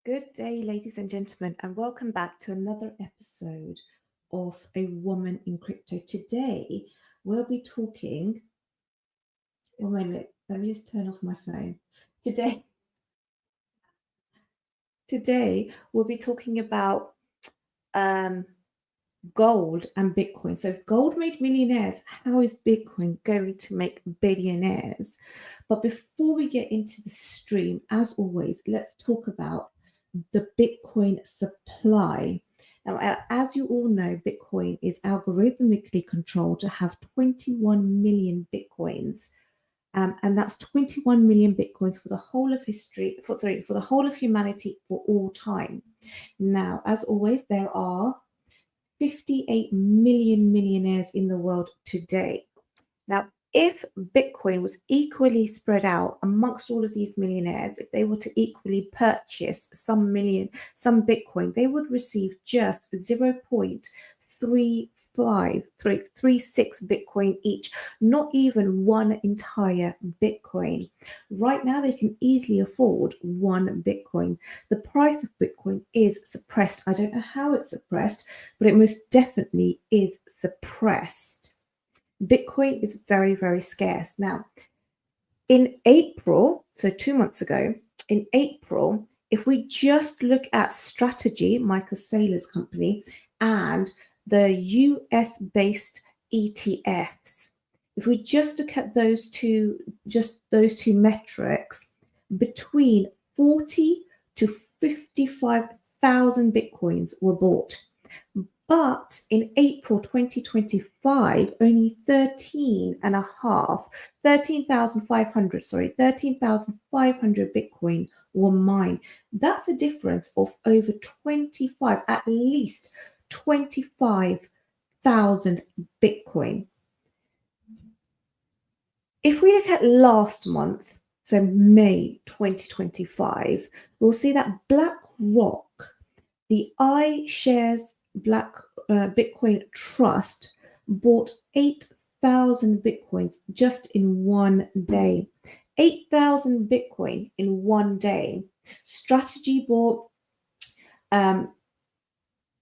Good day, ladies and gentlemen, and welcome back to another episode of A Woman in Crypto. Today, we'll be talking. Oh, wait a minute, let me just turn off my phone. Today, today we'll be talking about um, gold and Bitcoin. So, if gold made millionaires, how is Bitcoin going to make billionaires? But before we get into the stream, as always, let's talk about the Bitcoin supply. Now, as you all know, Bitcoin is algorithmically controlled to have 21 million Bitcoins. And that's 21 million Bitcoins for the whole of history, for the whole of humanity for all time. Now, as always, there are 58 million millionaires in the world today. Now, if Bitcoin was equally spread out amongst all of these millionaires, if they were to equally purchase some Bitcoin, they would receive just 0.3536 Bitcoin each, not even one entire Bitcoin. Right now, they can easily afford one Bitcoin. The price of Bitcoin is suppressed. I don't know how it's suppressed, but it most definitely is suppressed. Bitcoin is very, very scarce. Now, in April, so 2 months ago, in April, if we just look at Strategy, Michael Saylor's company, and the US based ETFs, if we just look at those two metrics, between 40 to 55,000 Bitcoins were bought. But in April 2025, only 13,500 Bitcoin were mined. That's a difference of over 25, at least 25,000 Bitcoin. If we look at last month, so May 2025, we'll see that BlackRock, the iShares Bitcoin Trust, bought 8,000 Bitcoins just in one day. 8,000 Bitcoin in one day. Strategy bought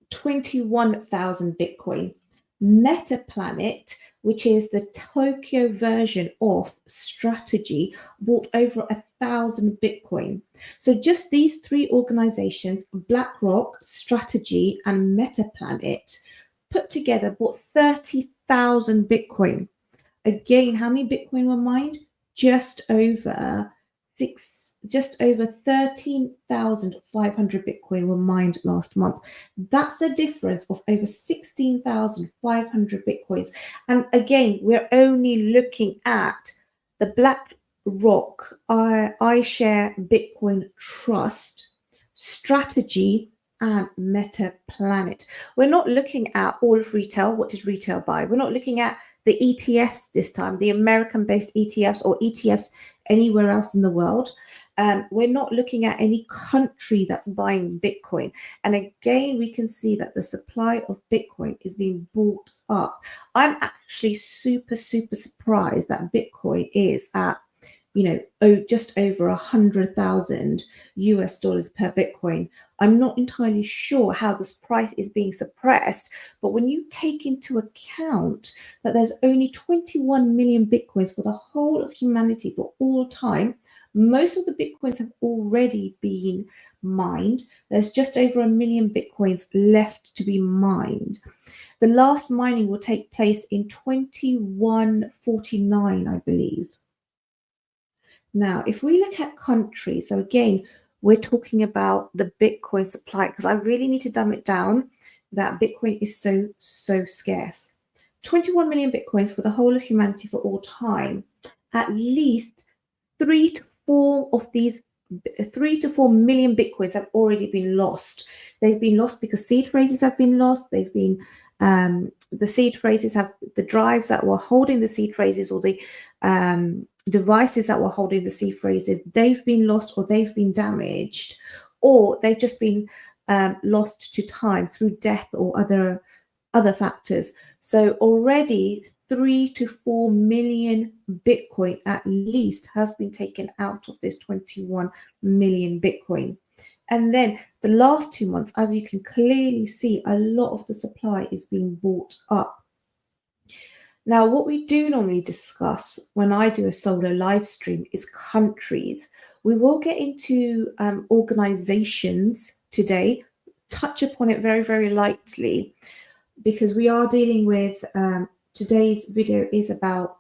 21,000 Bitcoin. Metaplanet, which is the Tokyo version of Strategy, bought over 1,000 Bitcoin. So just these three organizations, BlackRock, Strategy, and Metaplanet, put together bought 30,000 Bitcoin. Again, how many Bitcoin were mined? Just over 13,500 Bitcoin were mined last month. That's a difference of over 16,500 Bitcoins. And again, we're only looking at the BlackRock iShare Bitcoin Trust, Strategy, and Metaplanet. We're not looking at all of retail. What did retail buy? We're not looking at the ETFs this time, the American-based ETFs or ETFs anywhere else in the world. We're not looking at any country that's buying Bitcoin. And again, we can see that the supply of Bitcoin is being bought up. I'm actually super, super surprised that Bitcoin is at, just over 100,000 US dollars per Bitcoin. I'm not entirely sure how this price is being suppressed, but when you take into account that there's only 21 million Bitcoins for the whole of humanity for all time, most of the Bitcoins have already been mined. There's just over 1 million Bitcoins left to be mined. The last mining will take place in 2149, I believe. Now, if we look at countries, so again, we're talking about the Bitcoin supply, because I really need to dumb it down that Bitcoin is so, so scarce. 21 million Bitcoins for the whole of humanity for all time. At least 3 to 4 million Bitcoins have already been lost. They've been lost because seed phrases have been lost. They've been the seed phrases have the drives that were holding the seed phrases, or the devices that were holding the seed phrases, they've been lost, or they've been damaged, or they've just been lost to time through death or other factors. So already 3 to 4 million Bitcoin at least has been taken out of this 21 million Bitcoin. And then the last 2 months, as you can clearly see, a lot of the supply is being bought up. Now, what we do normally discuss when I do a solo live stream is countries. We will get into organizations today, touch upon it very, very lightly, because we are dealing with today's video is about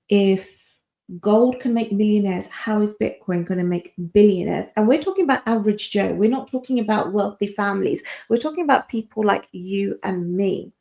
if gold can make millionaires, how is Bitcoin going to make billionaires? And we're talking about average Joe. We're not talking about wealthy families. We're talking about people like you and me.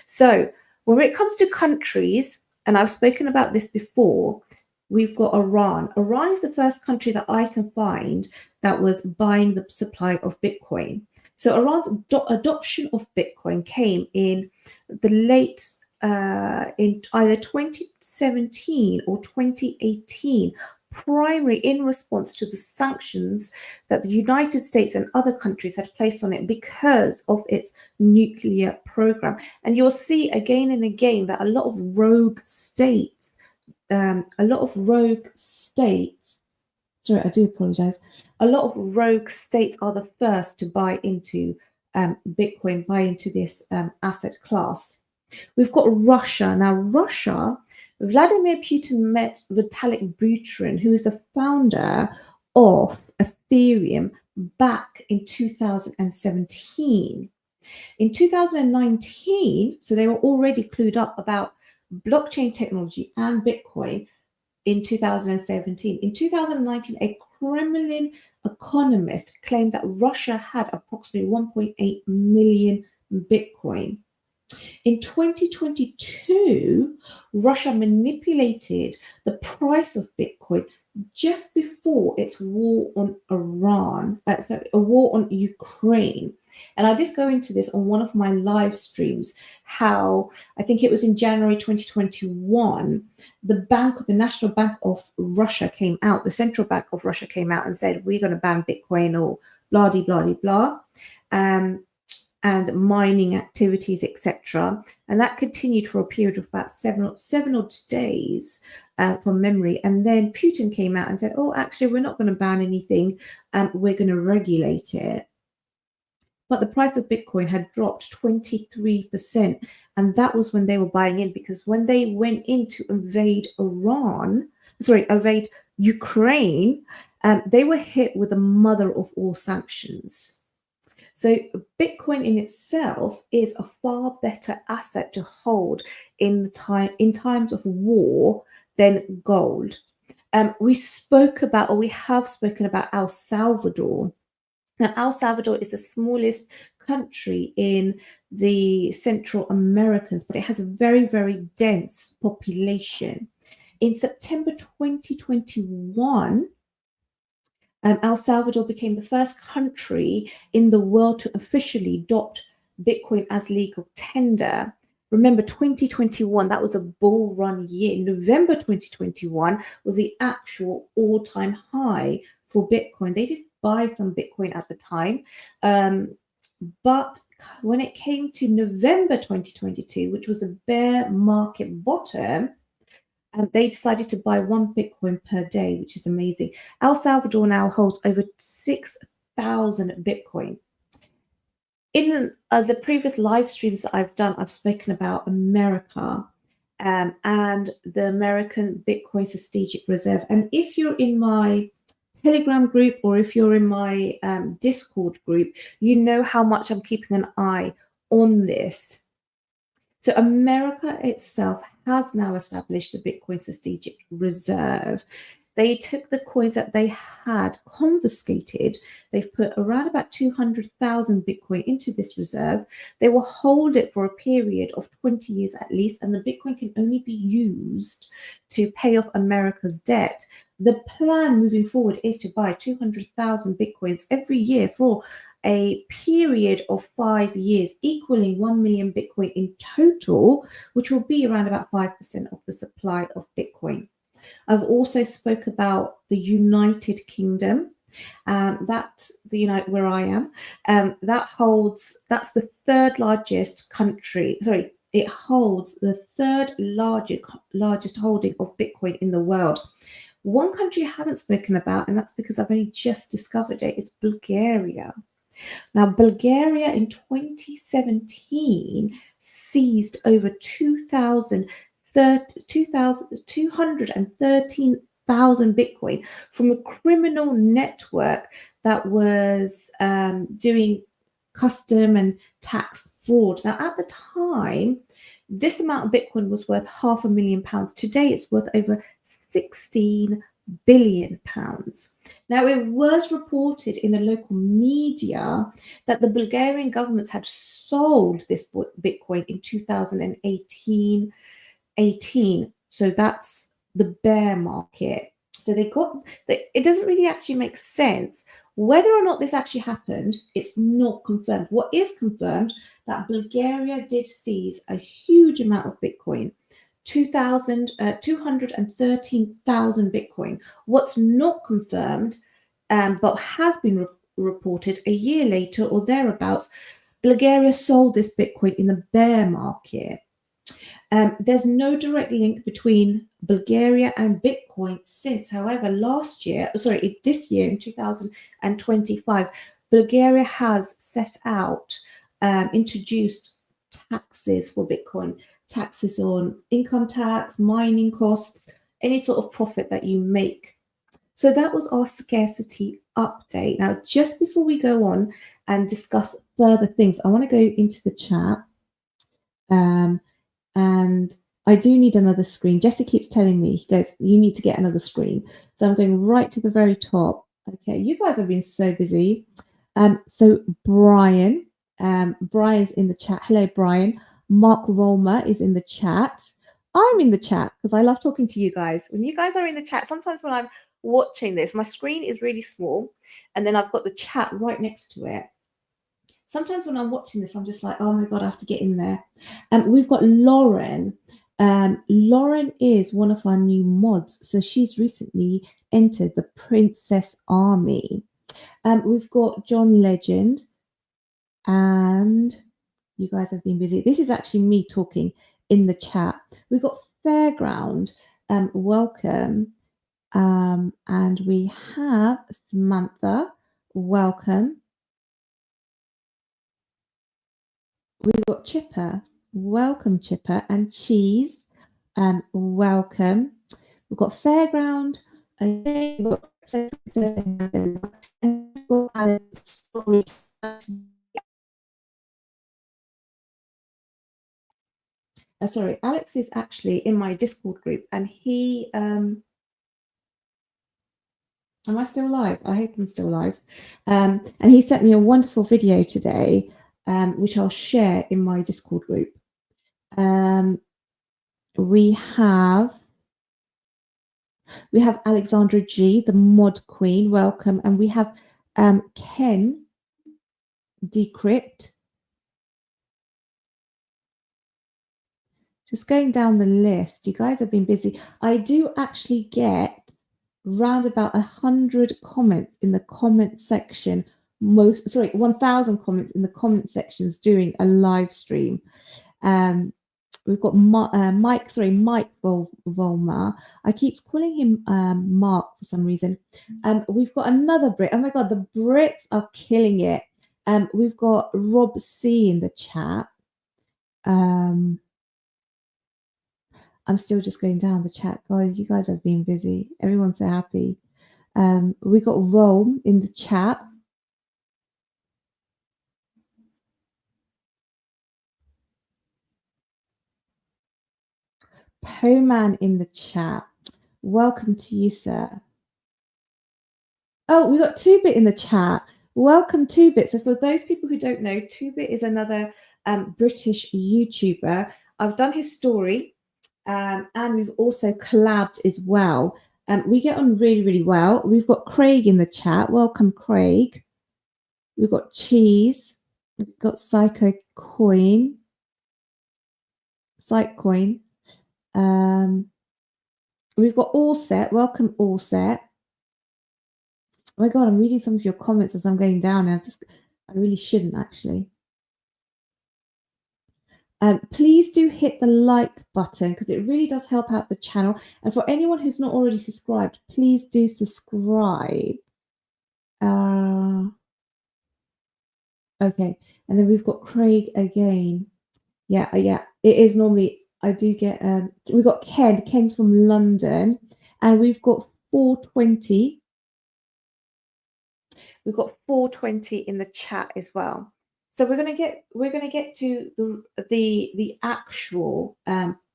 So when it comes to countries, and I've spoken about this before, we've got Iran. Iran is the first country that I can find that was buying the supply of Bitcoin. So Iran's adoption of Bitcoin came in the late in either 2017 or 2018, primarily in response to the sanctions that the United States and other countries had placed on it because of its nuclear program. And you'll see again and again that a lot of rogue states, sorry, I do apologize. A lot of rogue states are the first to buy into Bitcoin, buy into this asset class. We've got Russia. Now, Russia, Vladimir Putin met Vitalik Buterin, who is the founder of Ethereum, back in 2017. In 2019, so they were already clued up about blockchain technology and Bitcoin in 2017. In 2019, a Kremlin economist claimed that Russia had approximately 1.8 million Bitcoin. In 2022, Russia manipulated the price of Bitcoin just before its war on a war on Ukraine. And I did go into this on one of my live streams, how I think it was in January 2021, the National Bank of Russia came out, the Central Bank of Russia came out and said, we're going to ban Bitcoin or blah, blah, blah. And mining activities, etc. And that continued for a period of about seven odd days from memory. And then Putin came out and said, oh, actually, we're not going to ban anything. We're going to regulate it. But the price of Bitcoin had dropped 23%. And that was when they were buying in, because when they went in to invade Ukraine, they were hit with the mother of all sanctions. So Bitcoin in itself is a far better asset to hold in times of war than gold. We have spoken about El Salvador. Now, El Salvador is the smallest country in the Central Americas, but it has a very, very dense population. In September 2021, El Salvador became the first country in the world to officially adopt Bitcoin as legal tender. Remember, 2021, that was a bull run year. November 2021 was the actual all-time high for Bitcoin. They did buy some Bitcoin at the time, but when it came to November 2022, which was a bear market bottom, they decided to buy 1 Bitcoin per day, which is amazing. El Salvador now holds over 6,000 Bitcoin. In the previous live streams that I've done, I've spoken about America and the American Bitcoin Strategic Reserve. And if you're in my Telegram group or if you're in my Discord group, you know how much I'm keeping an eye on this. So America itself has now established the Bitcoin Strategic Reserve. They took the coins that they had confiscated. They've put around about 200,000 Bitcoin into this reserve. They will hold it for a period of 20 years at least, and the Bitcoin can only be used to pay off America's debt. The plan moving forward is to buy 200,000 Bitcoins every year for a period of 5 years, equaling 1 million Bitcoin in total, which will be around about 5% of the supply of Bitcoin. I've also spoke about the United Kingdom, where I am, that's the third largest country. Sorry, it holds the third largest holding of Bitcoin in the world. One country I haven't spoken about, and that's because I've only just discovered it, is Bulgaria. Now, Bulgaria in 2017 seized over 213,000 Bitcoin from a criminal network that was doing custom and tax fraud. Now, at the time, this amount of Bitcoin was worth £500,000. Today, it's worth over £16 billion. Now, it was reported in the local media that the Bulgarian government had sold this Bitcoin in 2018. So that's the bear market. So it doesn't really actually make sense. Whether or not this actually happened, it's not confirmed. What is confirmed, that Bulgaria did seize a huge amount of Bitcoin, 213,000 Bitcoin. What's not confirmed, but has been reported a year later or thereabouts, Bulgaria sold this Bitcoin in the bear market. There's no direct link between Bulgaria and Bitcoin since, however, this year in 2025, Bulgaria has set out, introduced taxes for Bitcoin, taxes on income tax, mining costs, any sort of profit that you make. So that was our scarcity update. Now, just before we go on and discuss further things, I want to go into the chat. And I do need another screen. Jesse keeps telling me, he goes, you need to get another screen. So I'm going right to the very top. Okay, you guys have been so busy. So Brian's in the chat. Hello, Brian. Mark Volmer is in the chat. I'm in the chat because I love talking to you guys. When you guys are in the chat, sometimes when I'm watching this, my screen is really small, and then I've got the chat right next to it. Sometimes when I'm watching this, I'm just like, oh my God, I have to get in there. We've got Lauren. Lauren is one of our new mods. So she's recently entered the Princess Army. We've got John Legend. And you guys have been busy. This is actually me talking in the chat. We've got Fairground. Welcome. And we have Samantha. Welcome. We've got Chipper. Welcome, Chipper. And Cheese. Welcome. We've got Fairground. We've got Alex. Sorry, Alex is actually in my Discord group, and he am I still live? I hope I'm still live. And he sent me a wonderful video today, which I'll share in my Discord group. We have Alexandra G, the mod queen. Welcome. And we have Ken Decrypt. Just going down the list. You guys have been busy. I do actually get round about 100 comments in the comment section. 1,000 comments in the comment sections during a live stream. We've got Mike Volmar. I keep calling him Mark for some reason. We've got another Brit. Oh my God, the Brits are killing it. We've got Rob C in the chat. I'm still just going down the chat, guys. You guys have been busy. Everyone's so happy. We got Rome in the chat. Poman in the chat. Welcome to you, sir. Oh, we got 2-Bit in the chat. Welcome, 2-Bit. So for those people who don't know, 2-Bit is another British YouTuber. I've done his story. And we've also collabed as well. We get on really, really well. We've got Craig in the chat. Welcome, Craig. We've got Cheese. We've got Psycho Coin. Psychoin. We've got All Set. Welcome, All Set. Oh my God, I'm reading some of your comments as I'm going down. I really shouldn't actually. Please do hit the like button because it really does help out the channel. And for anyone who's not already subscribed, please do subscribe. Okay, and then we've got Craig again. Yeah, yeah. It is normally I do get we've got Ken. Ken's from London, and we've got 420. We've got 420 in the chat as well. So we're gonna get to the actual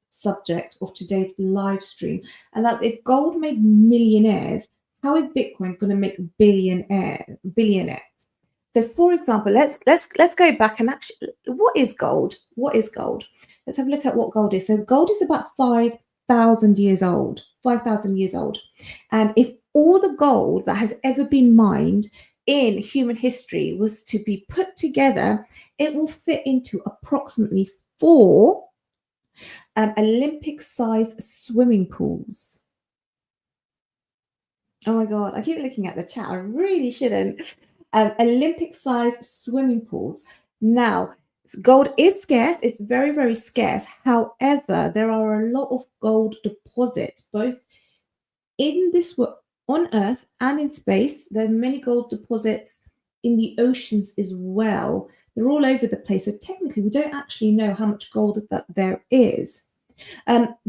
subject of today's live stream, and that's if gold made millionaires, how is Bitcoin going to make billionaires? So, for example, let's go back and actually, what is gold? What is gold? Let's have a look at what gold is. So, gold is about 5,000 years old. 5,000 years old, and if all the gold that has ever been mined in human history was to be put together, it will fit into approximately 4 Olympic-sized swimming pools. Oh my God, I keep looking at the chat. I really shouldn't. Olympic-sized swimming pools. Now, gold is scarce. It's very, very scarce. However, there are a lot of gold deposits, both in this world, on Earth and in space. There are many gold deposits in the oceans as well. They're all over the place. So technically, we don't actually know how much gold that there is.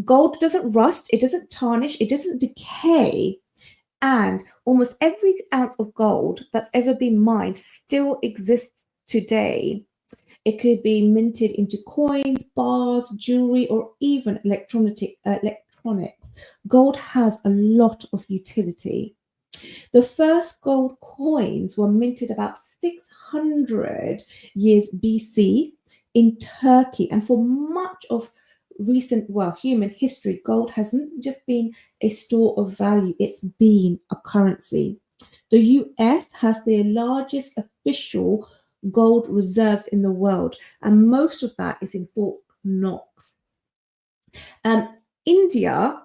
Gold doesn't rust. It doesn't tarnish. It doesn't decay. And almost every ounce of gold that's ever been mined still exists today. It could be minted into coins, bars, jewelry, or even electronics. Gold has a lot of utility. The first gold coins were minted about 600 years BC in Turkey. And for much of recent, human history, gold hasn't just been a store of value, it's been a currency. The US has the largest official gold reserves in the world, and most of that is in Fort Knox. India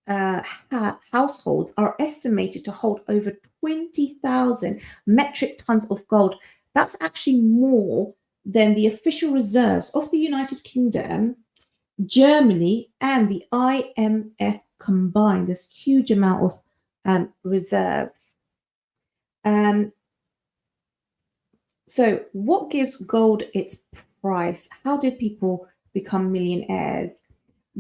households are estimated to hold over 20,000 metric tons of gold. That's actually more than the official reserves of the United Kingdom, Germany, and the IMF combined. There's a huge amount of reserves. So what gives gold its price? How did people become millionaires?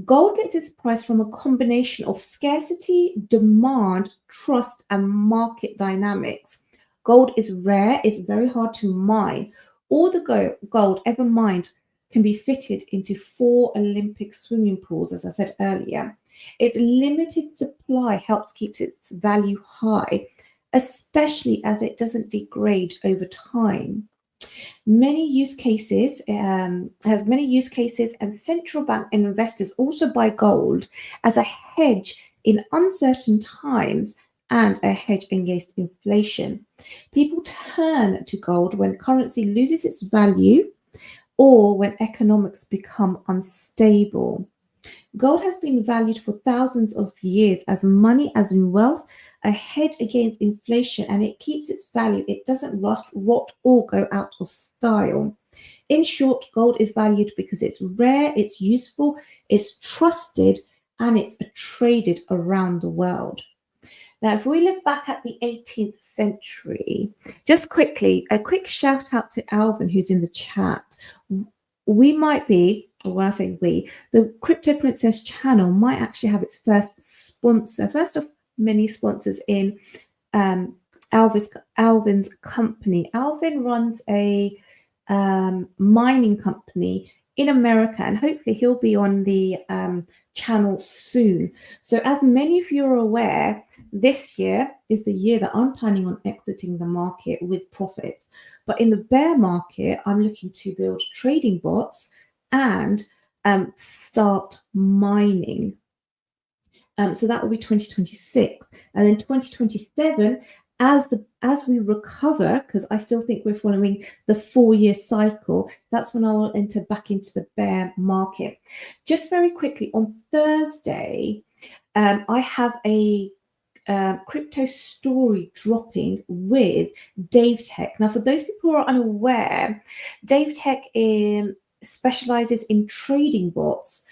Gold gets its price from a combination of scarcity, demand, trust, and market dynamics. Gold is rare, it's very hard to mine. All the gold ever mined can be fitted into 4 Olympic swimming pools, as I said earlier. Its limited supply helps keep its value high, especially as it doesn't degrade over time. Many use cases has many use cases, and central bank investors also buy gold as a hedge in uncertain times and a hedge against inflation. People turn to gold when currency loses its value or when economics become unstable. Gold has been valued for thousands of years as money, as in wealth, a hedge against inflation, and it keeps its value. It doesn't rust, rot, or go out of style. In short, gold is valued because it's rare, it's useful, it's trusted, and it's traded around the world. Now, if we look back at the 18th century, just quickly, a quick shout out to Alvin, who's in the chat. We might be, or when I say we, the Crypto Princess channel might actually have its first sponsor, first of many sponsors in Alvin's company. Alvin runs a mining company in America, and hopefully he'll be on the channel soon. So as many of you are aware, this year is the year that I'm planning on exiting the market with profits. But in the bear market, I'm looking to build trading bots and start mining. So that will be 2026, and then 2027, as we recover, because I still think we're following the 4-year cycle, that's when I will enter back into the bear market. Just very quickly, on Thursday, I have a crypto story dropping with Dave Tech. Now, for those people who are unaware, Dave Tech specializes in trading bots.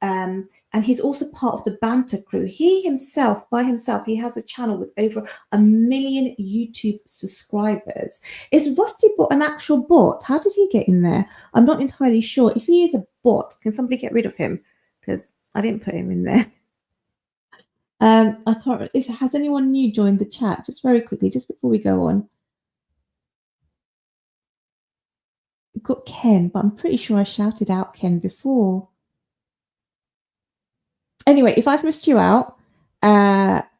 And he's also part of the banter crew. He himself, by himself, he has a channel with over 1 million YouTube subscribers. Is Rusty Bot an actual bot? How did he get in there? I'm not entirely sure. If he is a bot, can somebody get rid of him? Because I didn't put him in there. I can't. Has anyone new joined the chat? Just very quickly, just before we go on. We've got Ken, but I'm pretty sure I shouted out Ken before. Anyway, if I've missed you out,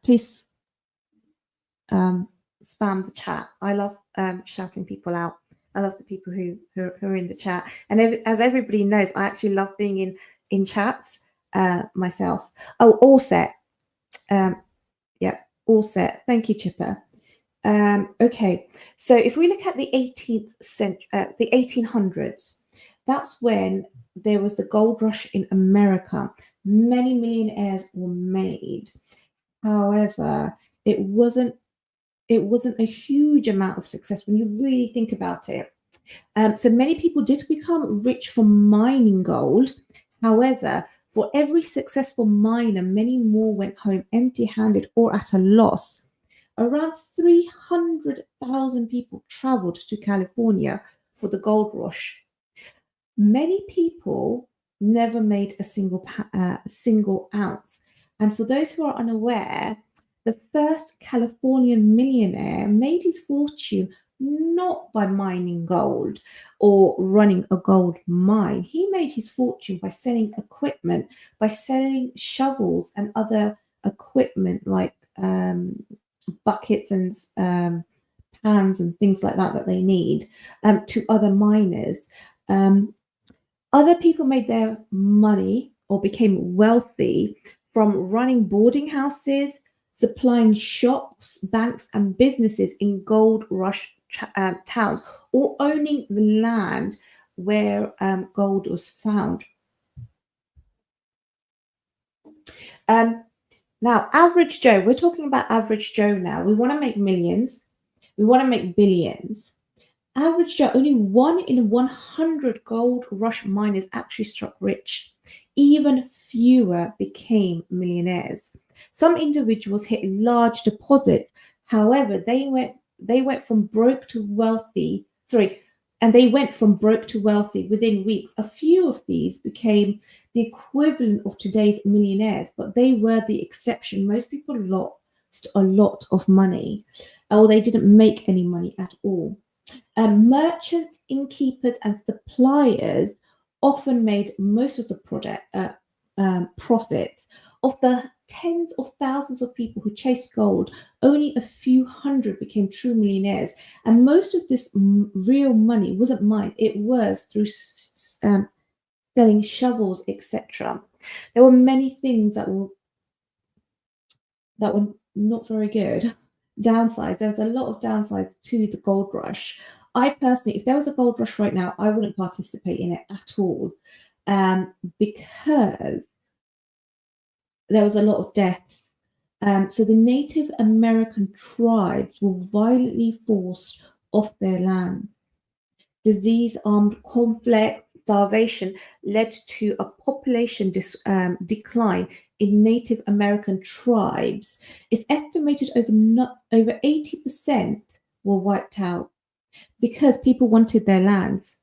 please spam the chat. I love shouting people out. I love the people who are in the chat. And as everybody knows, I actually love being in chats myself. Oh, all set. Yeah, all set. Thank you, Chipper. Okay, so if we look at the 18th century, the 1800s, that's when there was the gold rush in America. Many millionaires were made. However, it wasn't a huge amount of success when you really think about it. So many people did become rich from mining gold. However, for every successful miner, many more went home empty-handed or at a loss. Around 300,000 people traveled to California for the gold rush. Many people never made a single ounce. And for those who are unaware, the first Californian millionaire made his fortune not by mining gold or running a gold mine. He made his fortune by selling equipment, by selling shovels and other equipment like buckets and pans and things like that they need to other miners. Other people made their money or became wealthy from running boarding houses, supplying shops, banks, and businesses in gold rush towns, or owning the land where gold was found. Now, average Joe, we're talking about average Joe now. We want to make millions. We want to make billions. Average Joe, only 1 in 100 gold rush miners actually struck rich. Even fewer became millionaires. Some individuals hit large deposits. However, they went from broke to wealthy. They went from broke to wealthy within weeks. A few of these became the equivalent of today's millionaires, but they were the exception. Most people lost a lot of money, or they didn't make any money at all. Merchants, innkeepers, and suppliers often made most of the profits. Of the tens of thousands of people who chased gold, only a few hundred became true millionaires. And most of this real money wasn't mined, it was through selling shovels, etc. There were many things that were not very good. Downside, there's a lot of downsides to the gold rush. I personally, if there was a gold rush right now, I wouldn't participate in it at all, because there was a lot of deaths. So the Native American tribes were violently forced off their land. Disease, armed conflict, starvation led to a population decline in Native American tribes. It's estimated over 80% were wiped out because people wanted their lands,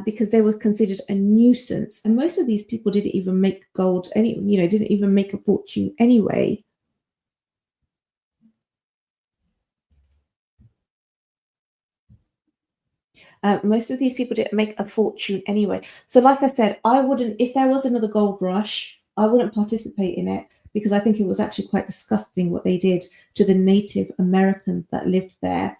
because they were considered a nuisance. And most of these people didn't even make gold, didn't even make a fortune anyway. Most of these people didn't make a fortune anyway. So like I said, I wouldn't, if there was another gold rush, I wouldn't participate in it, because I think it was actually quite disgusting what they did to the Native Americans that lived there.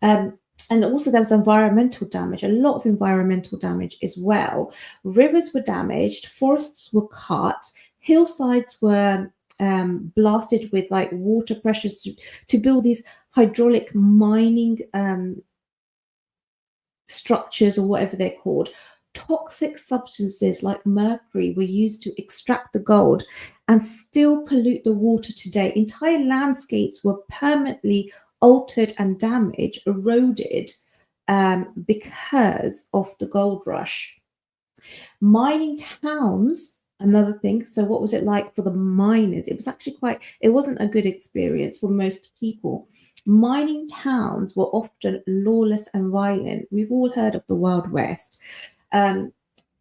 And also there was environmental damage, a lot of environmental damage as well. Rivers were damaged, forests were cut, hillsides were blasted with like water pressures to build these hydraulic mining structures, or whatever they're called. Toxic substances like mercury were used to extract the gold and still pollute the water today. Entire landscapes were permanently altered and damaged, eroded, because of the gold rush. Mining towns, another thing. So what was it like for the miners? It was actually it wasn't a good experience for most people. Mining towns were often lawless and violent. We've all heard of the Wild West. Um,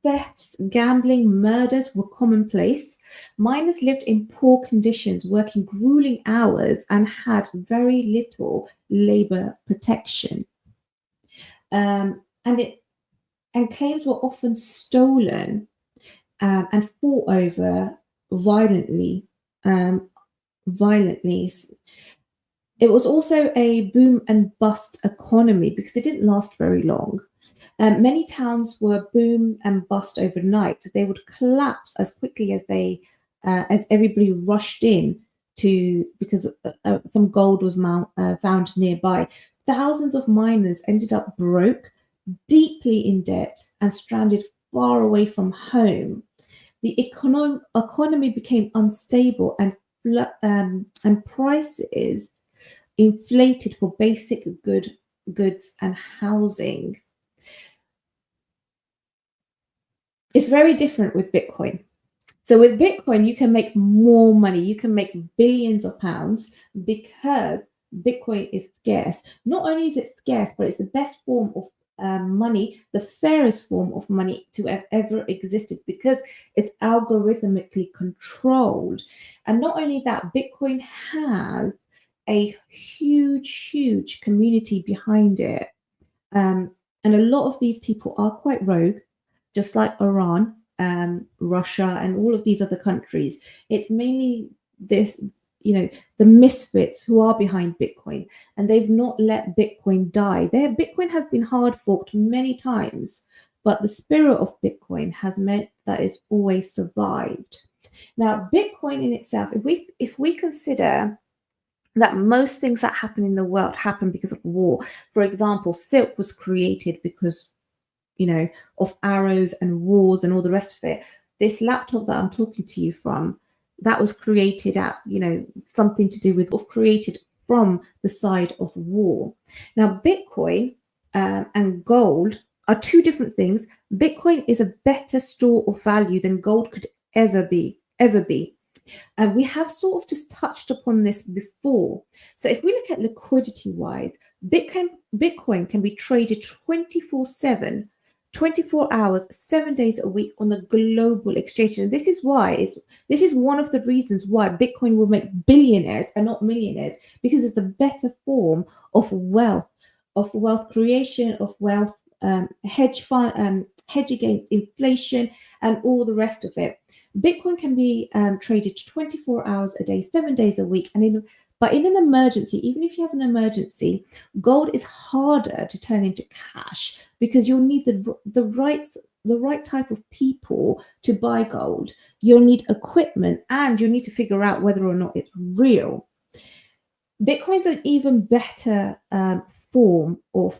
Thefts, gambling, murders were commonplace. Miners lived in poor conditions, working grueling hours, and had very little labor protection. And it and claims were often stolen and fought over violently. Um, violently. It was also a boom and bust economy because it didn't last very long. Many towns were boom and bust overnight. They would collapse as quickly as everybody rushed in to because some gold was found nearby. Thousands of miners ended up broke, deeply in debt, and stranded far away from home. The economy became unstable, and prices inflated for basic goods and housing. It's very different with Bitcoin. So with Bitcoin, you can make more money. You can make billions of pounds because Bitcoin is scarce. Not only is it scarce, but it's the best form of money, the fairest form of money to have ever existed because it's algorithmically controlled. And not only that, Bitcoin has a huge community behind it. And a lot of these people are quite rogue, just like Iran, Russia, and all of these other countries. It's mainly this, the misfits who are behind Bitcoin, and they've not let Bitcoin die. Bitcoin has been hard forked many times, but the spirit of Bitcoin has meant that it's always survived. Now, Bitcoin in itself, if we consider that most things that happen in the world happen because of war. For example, silk was created because, of arrows and wars and all the rest of it. This laptop that I'm talking to you from, that was created something to do with, or created from the side of war. Now, Bitcoin and gold are two different things. Bitcoin is a better store of value than gold could ever be. And we have sort of just touched upon this before. So if we look at liquidity wise, Bitcoin can be traded 24/7, 24 hours, 7 days a week on the global exchange. And this is one of the reasons why Bitcoin will make billionaires and not millionaires, because it's the better form of wealth creation, of wealth hedge fund, hedge against inflation, and all the rest of it. Bitcoin can be traded 24 hours a day, 7 days a week, but in an emergency, even if you have an emergency, gold is harder to turn into cash because you'll need the right type of people to buy gold. You'll need equipment, and you'll need to figure out whether or not it's real. Bitcoin's an even better form of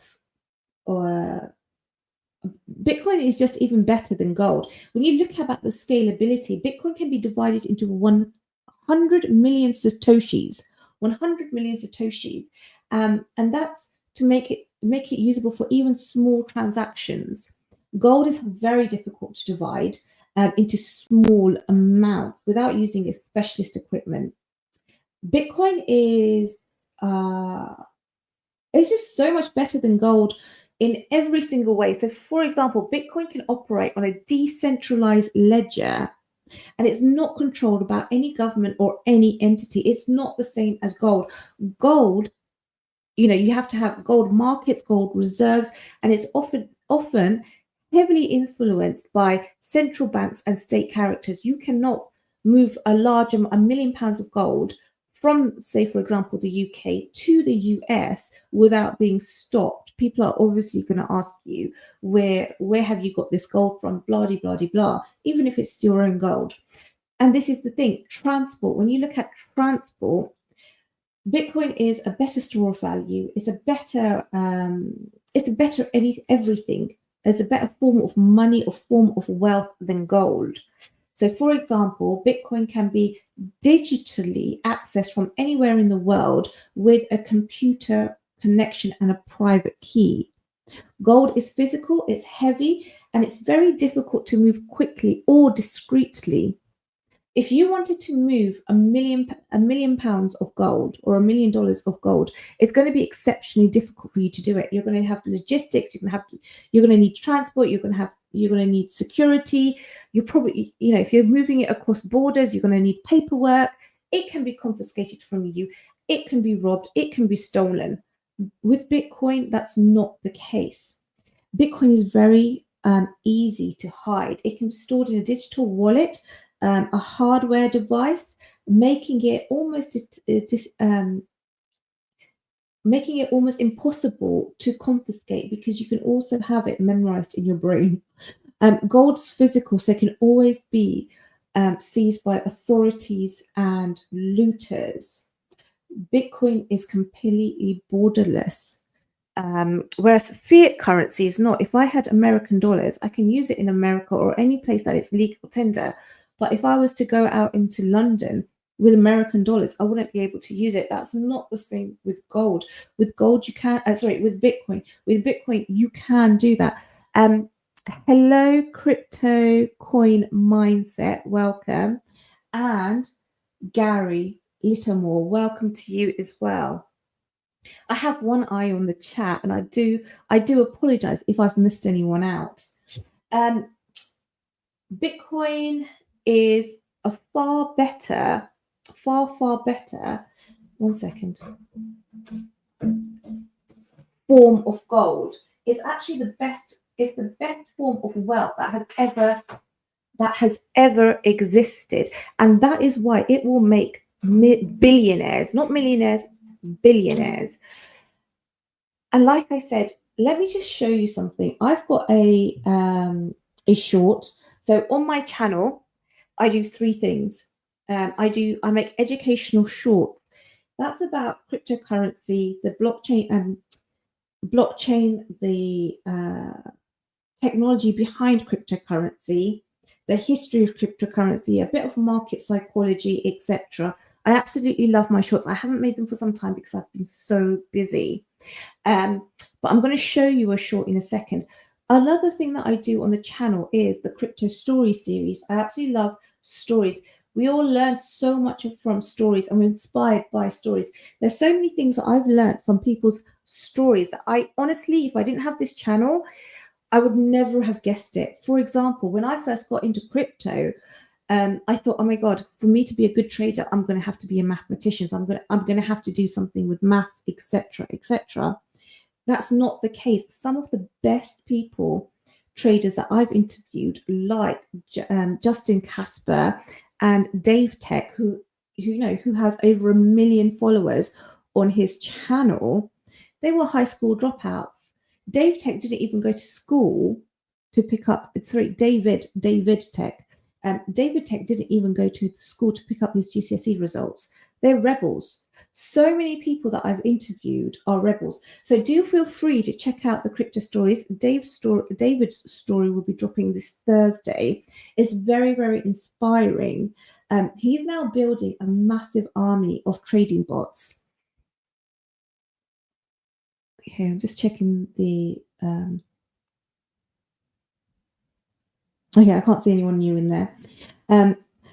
Bitcoin is just even better than gold. When you look about the scalability, Bitcoin can be divided into 100 million satoshis, 100 million satoshis, and that's to make it usable for even small transactions. Gold is very difficult to divide into small amounts without using a specialist equipment. Bitcoin is it's just so much better than gold in every single way. So, for example, Bitcoin can operate on a decentralized ledger, and it's not controlled by any government or any entity. It's not the same as gold. Gold, you have to have gold markets, gold reserves, and it's often heavily influenced by central banks and state characters. You cannot move a million pounds of gold from, say, for example, the UK to the US without being stopped. People are obviously going to ask you, where have you got this gold from? Blah, blah, blah, blah, even if it's your own gold. And this is the thing, transport. When you look at transport, Bitcoin is a better store of value. It's a better everything. It's a better form of money, or form of wealth than gold. So, for example, Bitcoin can be digitally accessed from anywhere in the world with a computer connection and a private key. Gold is physical, it's heavy, and it's very difficult to move quickly or discreetly. If you wanted to move a million pounds of gold or $1 million of gold, it's going to be exceptionally difficult for you to do it. You're going to have logistics. You're going to need transport. You're going to need security. You're probably, if you're moving it across borders, you're going to need paperwork. It can be confiscated from you. It can be robbed. It can be stolen. With Bitcoin, that's not the case. Bitcoin is very easy to hide. It can be stored in a digital wallet, a hardware device, making it almost impossible to confiscate, because you can also have it memorized in your brain. Gold's physical, so it can always be seized by authorities and looters. Bitcoin is completely borderless. Whereas fiat currency is not. If I had American dollars, I can use it in America or any place that it's legal tender. But if I was to go out into London with American dollars, I wouldn't be able to use it. That's not the same with gold. With gold, you can. With Bitcoin. With Bitcoin, you can do that. Hello, crypto coin mindset. Welcome, and Gary Littlemore. Welcome to you as well. I have one eye on the chat, and I do apologize if I've missed anyone out. Bitcoin is a far better. 1 second. Form of gold. It's actually the best. It's the best form of wealth that has ever existed, and that is why it will make billionaires, not millionaires, billionaires. And like I said, let me just show you something. I've got a short. So on my channel, I do 3 things. I make educational shorts. That's about cryptocurrency, the blockchain, the technology behind cryptocurrency, the history of cryptocurrency, a bit of market psychology, etc. I absolutely love my shorts. I haven't made them for some time because I've been so busy. But I'm going to show you a short in a second. Another thing that I do on the channel is the crypto story series. I absolutely love stories. We all learn so much from stories, and we're inspired by stories. There's so many things that I've learned from people's stories that I honestly, if I didn't have this channel, I would never have guessed it. For example, when I first got into crypto, I thought, oh my God, for me to be a good trader, I'm going to have to be a mathematician. I'm going to have to do something with maths, etc., etc. That's not the case. Some of the best traders that I've interviewed, like Justin Casper and Dave Tech, who has over 1 million followers on his channel, they were high school dropouts. Dave Tech didn't even go to school to pick up. David Tech. David Tech didn't even go to school to pick up his GCSE results. They're rebels. So many people that I've interviewed are rebels. So do feel free to check out the crypto stories. David's story will be dropping this Thursday. It's very, very inspiring. He's now building a massive army of trading bots. Okay, I'm just checking the. Okay, I can't see anyone new in there.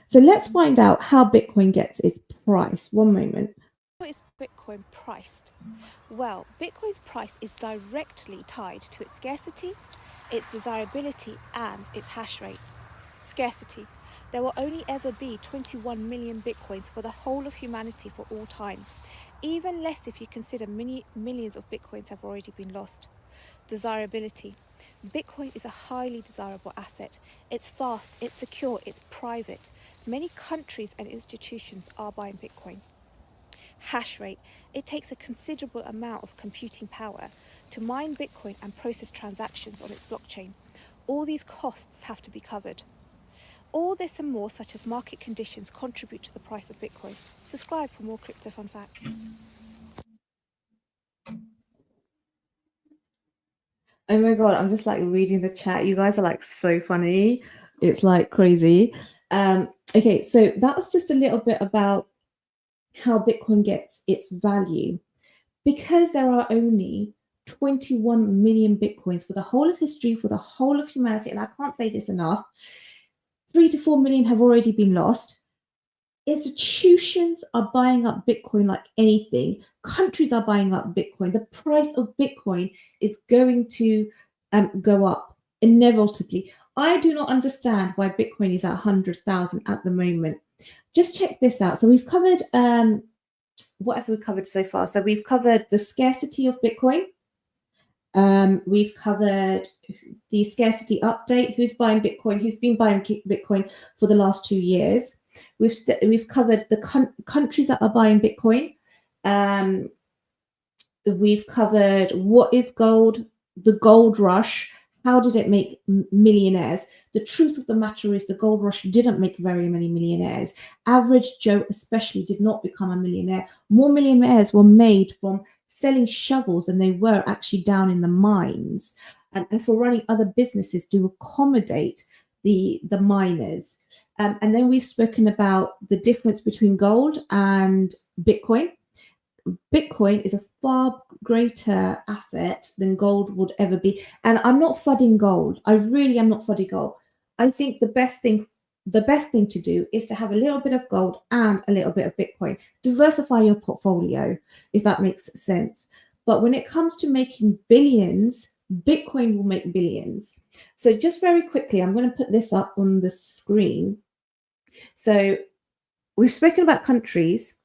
So let's find out how Bitcoin gets its price. One moment. How is Bitcoin priced? Well, Bitcoin's price is directly tied to its scarcity, its desirability, and its hash rate. Scarcity. There will only ever be 21 million Bitcoins for the whole of humanity for all time. Even less if you consider millions of Bitcoins have already been lost. Desirability. Bitcoin is a highly desirable asset. It's fast, it's secure, it's private. Many countries and institutions are buying Bitcoin. Hash rate. It takes a considerable amount of computing power to mine Bitcoin and process transactions on its blockchain. All these costs have to be covered. All this and more, such as market conditions, contribute to the price of Bitcoin. Subscribe for more crypto fun facts. Oh my God, I'm just reading the chat. You guys are so funny. It's crazy. Okay, so that was just a little bit about how Bitcoin gets its value. Because there are only 21 million Bitcoins for the whole of history, for the whole of humanity. And I can't say this enough. 3 to 4 million have already been lost. Institutions are buying up Bitcoin like anything. Countries are buying up Bitcoin. The price of Bitcoin is going to go up inevitably. I do not understand why Bitcoin is at 100,000 at the moment. Just check this out. So we've covered, what have we covered so far? So we've covered the scarcity of Bitcoin. We've covered the scarcity update, who's buying Bitcoin, who's been buying Bitcoin for the last 2 years. We've covered the countries that are buying Bitcoin. We've covered what is gold, the gold rush, how did it make millionaires? The truth of the matter is the gold rush didn't make very many millionaires. Average Joe especially did not become a millionaire. More millionaires were made from selling shovels than they were actually down in the mines, and for running other businesses to accommodate the miners. And then we've spoken about the difference between gold and Bitcoin. Bitcoin is a far greater asset than gold would ever be. And I'm not fudding gold. I really am not fudding gold. I think the best thing to do is to have a little bit of gold and a little bit of Bitcoin. Diversify your portfolio, if that makes sense. But when it comes to making billions, Bitcoin will make billions. So just very quickly, I'm going to put this up on the screen. So we've spoken about countries.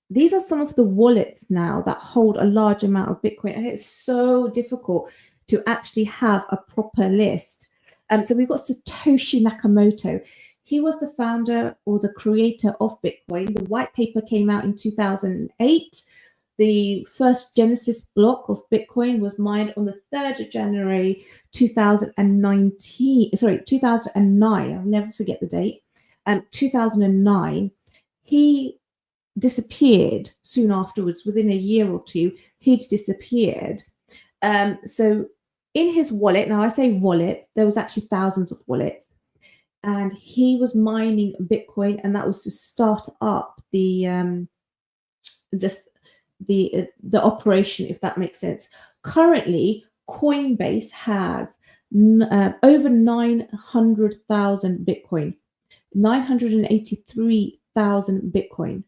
These are some of the wallets now that hold a large amount of Bitcoin, and it's so difficult to actually have a proper list. So we've got Satoshi Nakamoto. He was the founder or the creator of Bitcoin. The white paper came out in 2008. The first Genesis block of Bitcoin was mined on the 3rd of January 2009. I'll never forget the date. 2009. He disappeared soon afterwards. Within a year or two, he'd disappeared. So in his wallet, now I say wallet, there was actually thousands of wallets, and he was mining Bitcoin, and that was to start up the operation, if that makes sense. Currently, Coinbase has over 900,000 Bitcoin, 983,000 Bitcoin.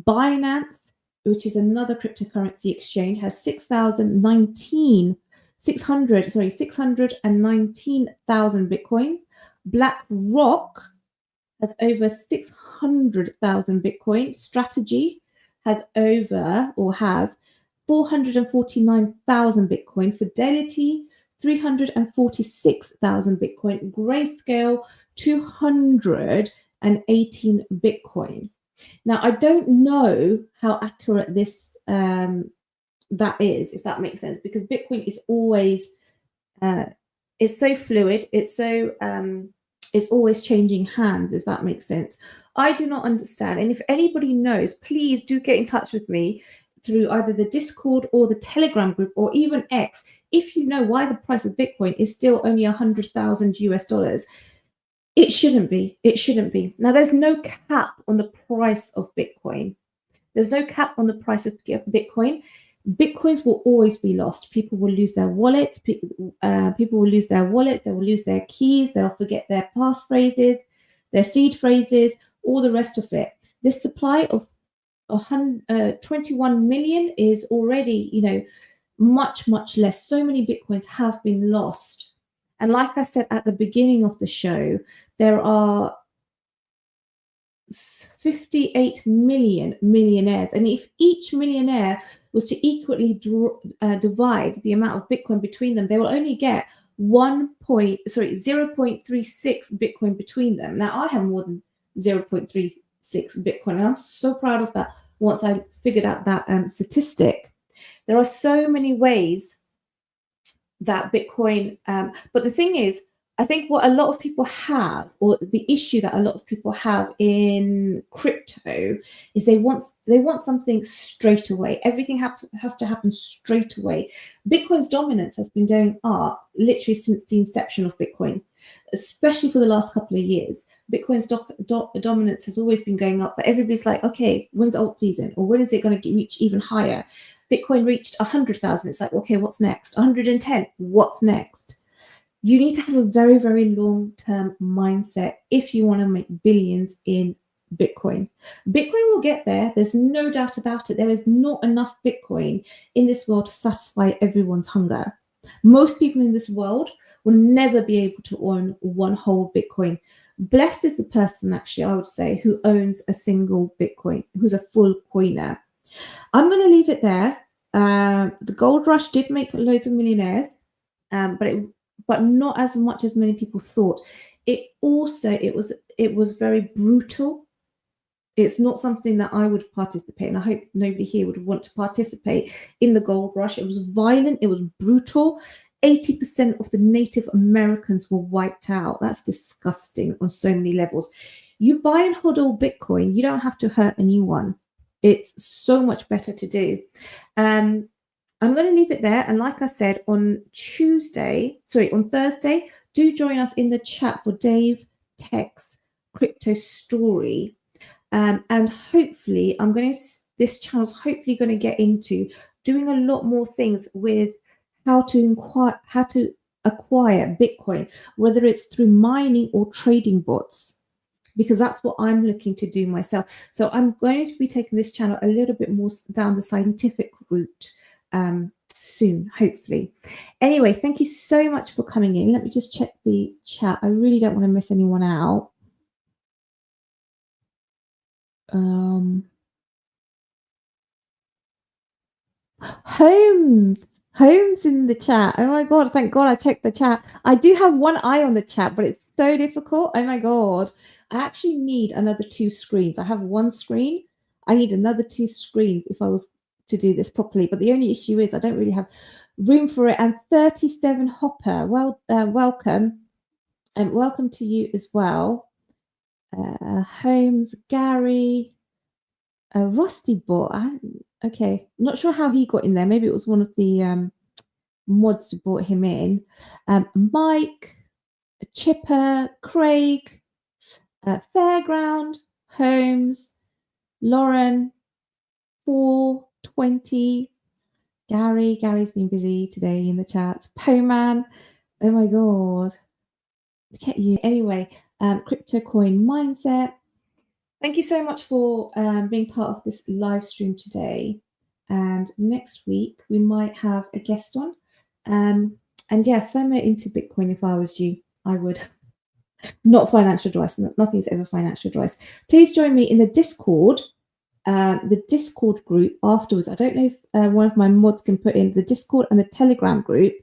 Binance, which is another cryptocurrency exchange, has 619,000 Bitcoins. BlackRock has over 600,000 Bitcoin. Strategy has 449,000 Bitcoin. Fidelity, 346,000 Bitcoin. Grayscale, 218 Bitcoin. Now, I don't know how accurate this that is, if that makes sense, because Bitcoin is always it's so fluid. It's always changing hands, if that makes sense. I do not understand. And if anybody knows, please do get in touch with me through either the Discord or the Telegram group or even X, if you know why the price of Bitcoin is still only $100,000. It shouldn't be. It shouldn't be. Now, there's no cap on the price of Bitcoin. There's no cap on the price of Bitcoin. Bitcoins will always be lost. People will lose their wallets. People will lose their wallets. They will lose their keys. They'll forget their passphrases, their seed phrases, all the rest of it. This supply of 21 million is already, much, much less. So many Bitcoins have been lost. And like I said at the beginning of the show, there are 58 million millionaires. And if each millionaire was to equally divide the amount of Bitcoin between them, they will only get 0.36 Bitcoin between them. Now, I have more than 0.36 Bitcoin, and I'm so proud of that once I figured out that statistic. There are so many ways that Bitcoin, but the thing is, I think what a lot of people have, or the issue that a lot of people have in crypto, is they want something straight away. Everything has to happen straight away. Bitcoin's dominance has been going up literally since the inception of Bitcoin, especially for the last couple of years. Bitcoin's dominance has always been going up, but everybody's like, okay, when's alt season, or when is it going to reach even higher? Bitcoin reached 100,000. It's like, okay, what's next? 110, what's next? You need to have a very, very long-term mindset if you want to make billions in Bitcoin. Bitcoin will get there. There's no doubt about it. There is not enough Bitcoin in this world to satisfy everyone's hunger. Most people in this world will never be able to own one whole Bitcoin. Blessed is the person, actually, I would say, who owns a single Bitcoin, who's a full coiner. I'm going to leave it there. The gold rush did make loads of millionaires, but not as much as many people thought. It was very brutal. It's not something that I would participate in. I hope nobody here would want to participate in the gold rush. It was violent. It was brutal. 80% of the Native Americans were wiped out. That's disgusting on so many levels. You buy and hodl Bitcoin, you don't have to hurt anyone. It's so much better to do. I'm going to leave it there. And like I said, on Thursday, do join us in the chat for Dave Tech's crypto story. And hopefully, this channel's hopefully going to get into doing a lot more things with how to acquire Bitcoin, whether it's through mining or trading bots, because that's what I'm looking to do myself. So I'm going to be taking this channel a little bit more down the scientific route soon, hopefully. Anyway, thank you so much for coming in. Let me just check the chat. I really don't want to miss anyone out. Holmes in the chat. Oh my god, thank god I checked the chat. I do have one eye on the chat, but it's so difficult. Oh my god. I actually need another 2 screens. I have 1 screen. I need another 2 screens if I was to do this properly. But the only issue is I don't really have room for it. And 37 Hopper, welcome. And welcome to you as well. Holmes, Gary, Rusty Bot. Okay, I'm not sure how he got in there. Maybe it was one of the mods who brought him in. Mike, Chipper, Craig, Fairground, Holmes, Lauren, 420, Gary. Gary's been busy today in the chats. Poman. Oh my god. Look at you. Anyway, Crypto Coin Mindset. Thank you so much for being part of this live stream today. And next week, we might have a guest on. And yeah, FOMO into Bitcoin. If I was you, I would. Not financial advice. Nothing's ever financial advice. Please join me in the Discord group afterwards. I don't know if one of my mods can put in the Discord and the Telegram group.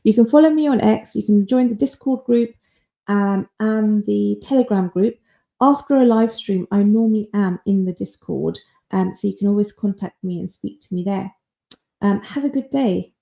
You can follow me on X. You can join the Discord group and the Telegram group. After a live stream, I normally am in the Discord, so you can always contact me and speak to me there. Have a good day.